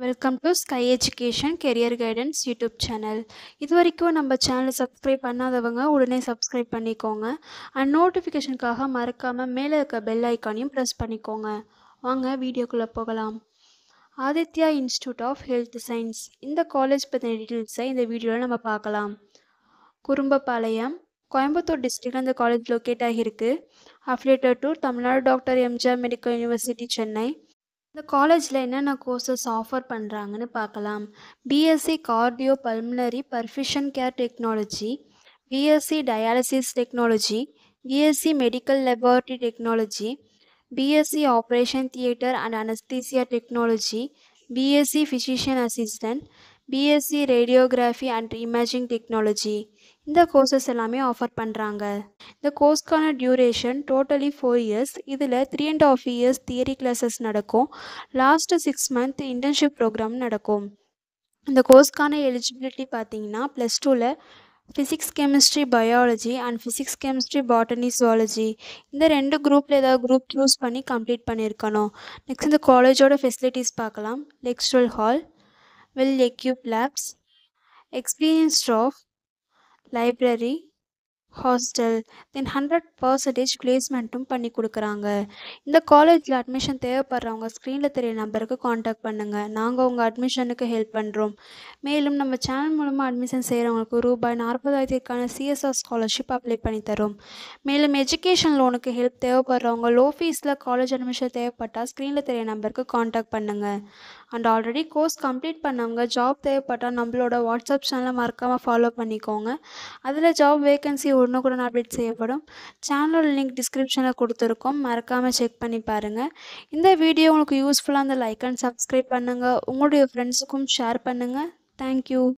Welcome to sky education career guidance YouTube channel. இது வரைக்கும் நம்ம சேனலை சப்ஸ்கிரைப் பண்ணாதவங்க உடனே சப்ஸ்கிரைப் பண்ணிக்கோங்க. அண்ட் நோட்டிஃபிகேஷனுக்காக மறக்காமல் மேலே இருக்க பெல் ஐக்கானையும் ப்ரெஸ் பண்ணிக்கோங்க. வாங்க வீடியோக்குள்ளே போகலாம். Aditya institute of health science இந்த காலேஜ் பற்றின டீட்டெயில்ஸை இந்த வீடியோவில் நம்ம பார்க்கலாம். குறும்பபாளையம், கோயம்புத்தூர் டிஸ்ட்ரிக்ட் அந்த காலேஜ் லொக்கேட் ஆகியிருக்கு. Affiliated to Tamil Nadu doctor MGR medical university Chennai. இந்த காலேஜில் என்னென்ன கோர்சஸ் ஆஃபர் பண்ணுறாங்கன்னு பார்க்கலாம். BSc cardio pulmonary perfusion care technology, BSc dialysis technology, BSc medical laboratory technology, BSc operation theatre and anaesthesia technology, BSc physician assistant, BSc radiography and imaging technology. இந்த courses எல்லாமே offer பண்ணுறாங்க. இந்த கோர்ஸ்க்கான duration totally 4 years. இதில் 3.5 years theory classes நடக்கும். Last 6 month internship program நடக்கும். இந்த கோர்ஸ்க்கான எலிஜிபிலிட்டி பார்த்தீங்கன்னா +2ல் physics chemistry biology and physics chemistry botany zoology இந்த 2 குரூப்பில் ஏதாவது குரூப் சூஸ் பண்ணி கம்ப்ளீட் பண்ணியிருக்கணும். நெக்ஸ்ட் இந்த காலேஜோட ஃபெசிலிட்டிஸ் பார்க்கலாம். Lecture hall, well equip labs, experience staff, library, hostel, then 100% பிளேஸ்மெண்ட்டும் பண்ணி கொடுக்குறாங்க. இந்த காலேஜில் அட்மிஷன் தேவைப்படுறவங்க ஸ்க்ரீனில் தெரிய நம்பருக்கு காண்டாக்ட் பண்ணுங்கள். நாங்கள் உங்கள் அட்மிஷனுக்கு ஹெல்ப் பண்ணுறோம். மேலும் நம்ம சேனல் மூலமாக அட்மிஷன் செய்கிறவங்களுக்கு ரூபாய் 40,000க்கான சிஎஸ்ஆர் ஸ்காலர்ஷிப் அப்ளை பண்ணி தரோம். மேலும் எஜுகேஷன் லோனுக்கு ஹெல்ப் தேவைப்படுறவங்க லோ ஃபீஸில் காலேஜ் அட்மிஷன் தேவைப்பட்டால் ஸ்க்ரீனில் தெரிய நம்பருக்கு காண்டாக்ட் பண்ணுங்கள். அண்ட் ஆல்ரெடி கோர்ஸ் கம்ப்ளீட் பண்ணவங்க ஜாப் தேவைப்பட்டால் நம்மளோட வாட்ஸ்அப் சேனலை மறக்காமல் ஃபாலோ பண்ணிக்கோங்க. அதில் ஜாப் வேகன்சி உடனுக்குடன் அப்டேட் செய்யப்படும். சேனலோட லிங்க் டிஸ்கிரிப்ஷனில் கொடுத்துருக்கோம், மறக்காமல் செக் பண்ணி பாருங்கள். இந்த வீடியோ உங்களுக்கு யூஸ்ஃபுல்லாக இருந்தால் லைக் அண்ட் சப்ஸ்கிரைப் பண்ணுங்கள். உங்களுடைய ஃப்ரெண்ட்ஸுக்கும் ஷேர் பண்ணுங்கள். தேங்க்யூ.